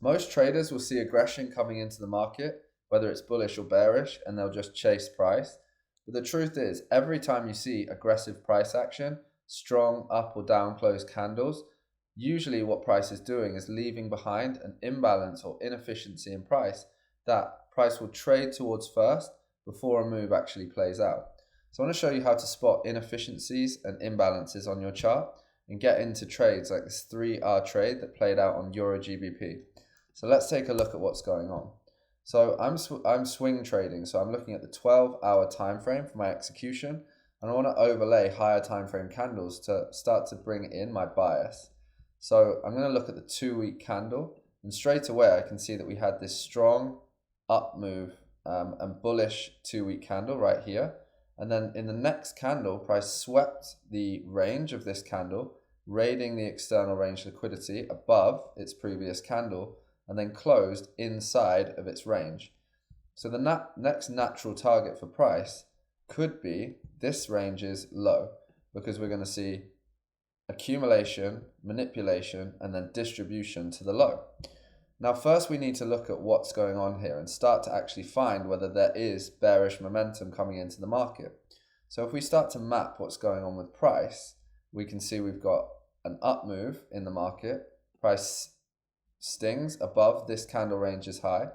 Most traders will see aggression coming into the market, whether it's bullish or bearish, and they'll just chase price. But the truth is, every time you see aggressive price action, strong up or down close candles, usually what price is doing is leaving behind an imbalance or inefficiency in price that price will trade towards first before a move actually plays out. So I want to show you how to spot inefficiencies and imbalances on your chart and get into trades like this 3R trade that played out on Euro GBP. So let's take a look at what's going on. So I'm swing trading, so I'm looking at the 12-hour time frame for my execution, and I want to overlay higher time frame candles to start to bring in my bias. So I'm going to look at the 2-week candle, and straight away I can see that we had this strong up move and bullish 2-week candle right here. And then in the next candle, price swept the range of this candle, raiding the external range liquidity above its previous candle, and then closed inside of its range. So the next natural target for price could be this range's low, because we're going to see accumulation, manipulation, and then distribution to the low. Now first we need to look at what's going on here and start to actually find whether there is bearish momentum coming into the market. So if we start to map what's going on with price, we can see we've got an up move in the market. Price stings above this candle range's high,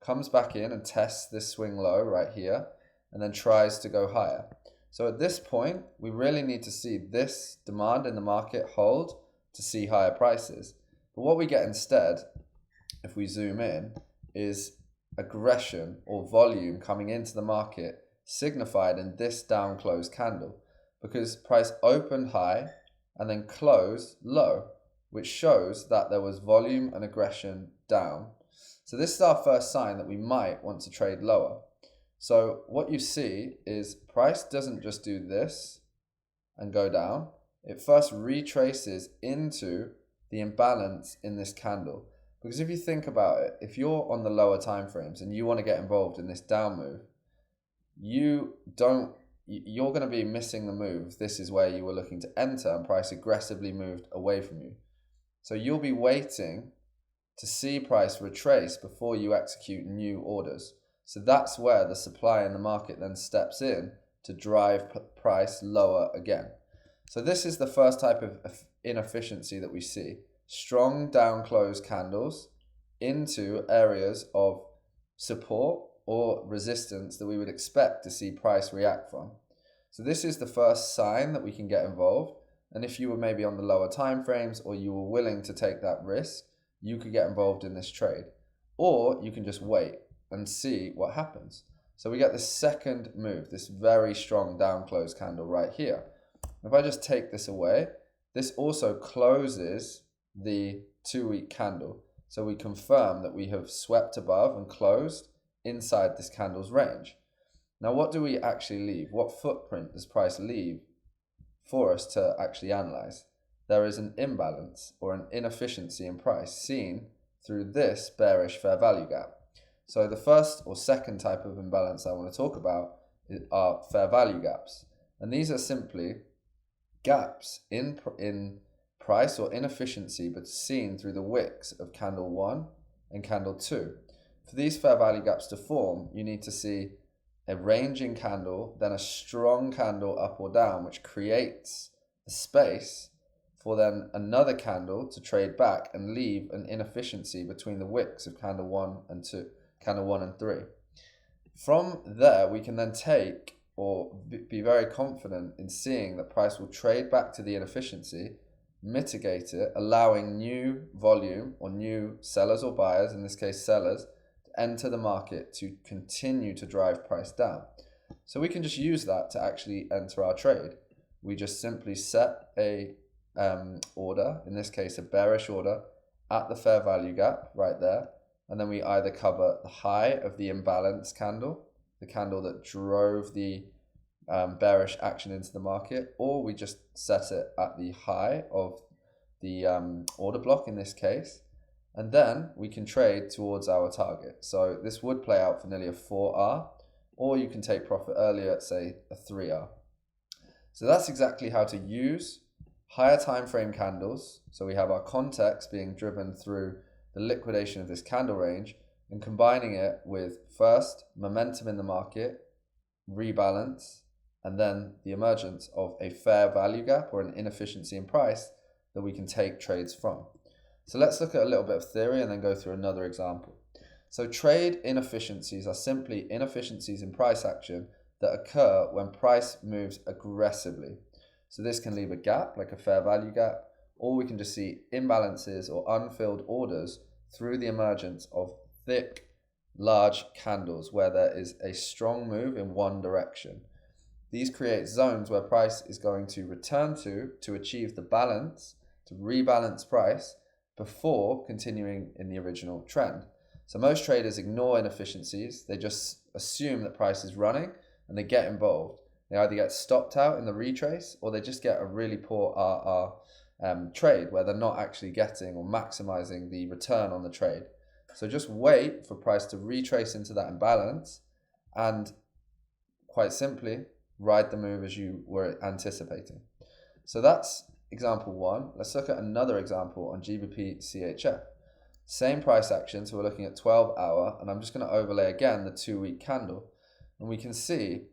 comes back in and tests this swing low right here, and then tries to go higher. So at this point, we really need to see this demand in the market hold to see higher prices. But what we get instead, if we zoom in, is aggression or volume coming into the market signified in this down close candle, because price opened high and then closed low, which shows that there was volume and aggression down. So this is our first sign that we might want to trade lower. So what you see is price doesn't just do this and go down. It first retraces into the imbalance in this candle. Because if you think about it, if you're on the lower time frames and you want to get involved in this down move, you're going to be missing the move. This is where you were looking to enter and price aggressively moved away from you. So you'll be waiting to see price retrace before you execute new orders. So that's where the supply in the market then steps in to drive price lower again. So this is the first type of inefficiency that we see. Strong down close candles into areas of support or resistance that we would expect to see price react from. So this is the first sign that we can get involved. And if you were maybe on the lower time frames or you were willing to take that risk, you could get involved in this trade. Or you can just wait and see what happens. So we get this second move, this very strong down close candle right here. If I just take this away, this also closes the 2-week candle. So we confirm that we have swept above and closed inside this candle's range. Now what do we actually leave? What footprint does price leave for us to actually analyze? There is an imbalance or an inefficiency in price seen through this bearish fair value gap. So the first or second type of imbalance I want to talk about are fair value gaps. And these are simply gaps in price or inefficiency, but seen through the wicks of candle 1 and candle 2. For these fair value gaps to form, you need to see a ranging candle, then a strong candle up or down, which creates a space for then another candle to trade back and leave an inefficiency between the wicks of candle 1 and 2. Candle 1 and 3. From there, we can then take or be very confident in seeing that price will trade back to the inefficiency, mitigate it, allowing new volume or new sellers or buyers, in this case sellers, to enter the market to continue to drive price down. So we can just use that to actually enter our trade. We just simply set a order, in this case a bearish order, at the fair value gap right there. And then we either cover the high of the imbalance candle, the candle that drove the bearish action into the market, or we just set it at the high of the order block in this case, and then we can trade towards our target. So this would play out for nearly a 4R, or you can take profit earlier at say a 3R. So that's exactly how to use higher time frame candles. So we have our context being driven through the liquidation of this candle range and combining it with first momentum in the market, rebalance, and then the emergence of a fair value gap or an inefficiency in price that we can take trades from. So let's look at a little bit of theory and then go through another example. So trade inefficiencies are simply inefficiencies in price action that occur when price moves aggressively. So this can leave a gap, like a fair value gap, or we can just see imbalances or unfilled orders through the emergence of thick, large candles where there is a strong move in one direction. These create zones where price is going to return to achieve the balance, to rebalance price before continuing in the original trend. So most traders ignore inefficiencies. They just assume that price is running and they get involved. They either get stopped out in the retrace or they just get a really poor RR trade where they're not actually getting or maximizing the return on the trade. So just wait for price to retrace into that imbalance and quite simply ride the move as you were anticipating. So that's example one. Let's look at another example on GBP CHF. Same price action, so we're looking at 12-hour, and I'm just going to overlay again the 2-week candle. And we can see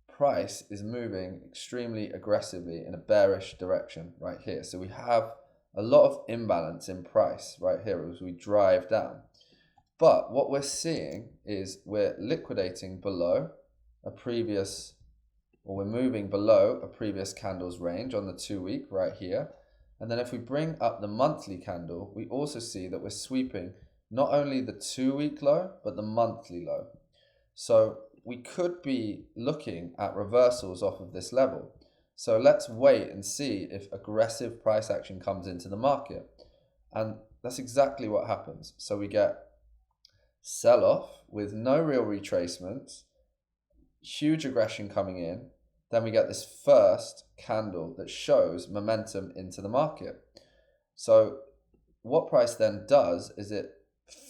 price is moving extremely aggressively in a bearish direction right here. So we have a lot of imbalance in price right here as we drive down. But what we're seeing is we're liquidating below a previous, or we're moving below a previous candle's range on the 2-week right here. And then if we bring up the monthly candle, we also see that we're sweeping not only the 2-week low, but the monthly low. So we could be looking at reversals off of this level. So let's wait and see if aggressive price action comes into the market. And that's exactly what happens. So we get sell-off with no real retracements, huge aggression coming in. Then we get this first candle that shows momentum into the market. So what price then does is it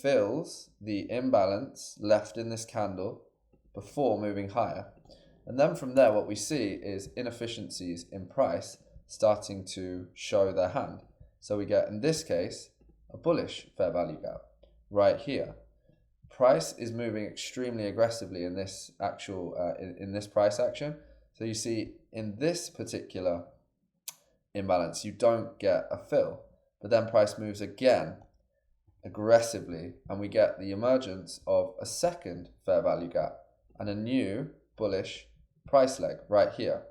fills the imbalance left in this candle before moving higher. And then from there, what we see is inefficiencies in price starting to show their hand. So we get, in this case, a bullish fair value gap right here. Price is moving extremely aggressively in this actual in this price action. So you see in this particular imbalance, you don't get a fill, but then price moves again aggressively and we get the emergence of a second fair value gap and a new bullish price leg right here.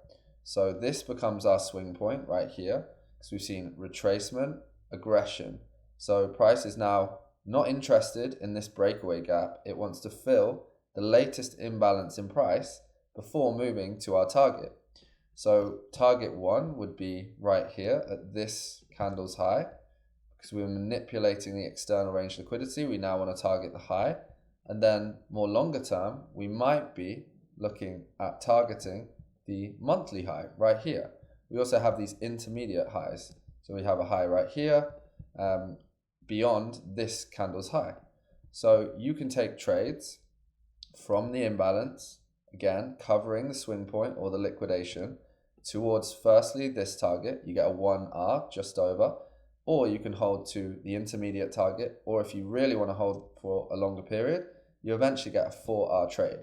So this becomes our swing point right here because we've seen retracement, aggression. So price is now not interested in this breakaway gap. It wants to fill the latest imbalance in price before moving to our target. So target one would be right here at this candle's high. Because we're manipulating the external range liquidity, we now want to target the high. And then more longer term, we might be looking at targeting the monthly high right here. We also have these intermediate highs. So we have a high right here beyond this candle's high. So you can take trades from the imbalance, again, covering the swing point or the liquidation towards firstly this target. You get a 1R just over, or you can hold to the intermediate target, or if you really want to hold for a longer period, you eventually get a 4R trade.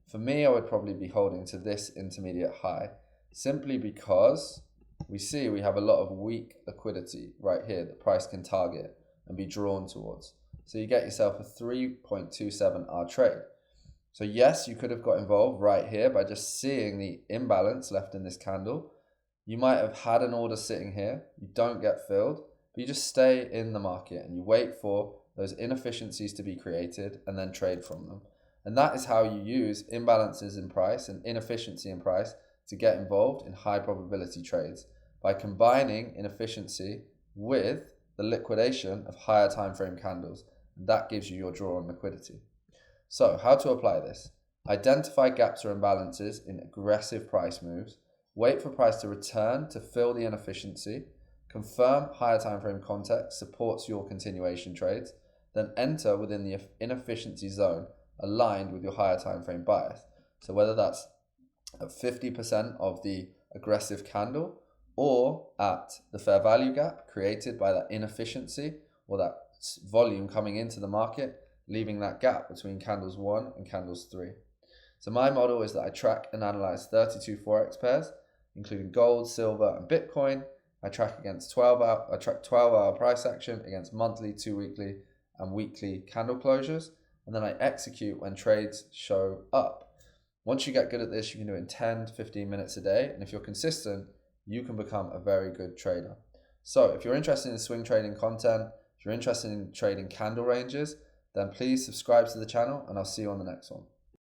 For me, I would probably be holding to this intermediate high, simply because we see we have a lot of weak liquidity right here that price can target and be drawn towards. So you get yourself a 3.27R trade. So yes, you could have got involved right here by just seeing the imbalance left in this candle. You might have had an order sitting here, you don't get filled, but you just stay in the market and you wait for those inefficiencies to be created and then trade from them. And that is how you use imbalances in price and inefficiency in price to get involved in high probability trades, by combining inefficiency with the liquidation of higher time frame candles. And that gives you your draw on liquidity. So how to apply this? Identify gaps or imbalances in aggressive price moves, wait for price to return to fill the inefficiency, confirm higher time frame context supports your continuation trades, then enter within the inefficiency zone aligned with your higher time frame bias. So whether that's at 50% of the aggressive candle or at the fair value gap created by that inefficiency or that volume coming into the market, leaving that gap between candles 1 and candles 3. So my model is that I track and analyze 32 forex pairs, including gold, silver, and Bitcoin. I track against 12-hour price action against monthly, 2-weekly, and weekly candle closures, and then I execute when trades show up. Once you get good at this, you can do it in 10 to 15 minutes a day, and if you're consistent, you can become a very good trader. So if you're interested in swing trading content, if you're interested in trading candle ranges, then please subscribe to the channel, and I'll see you on the next one.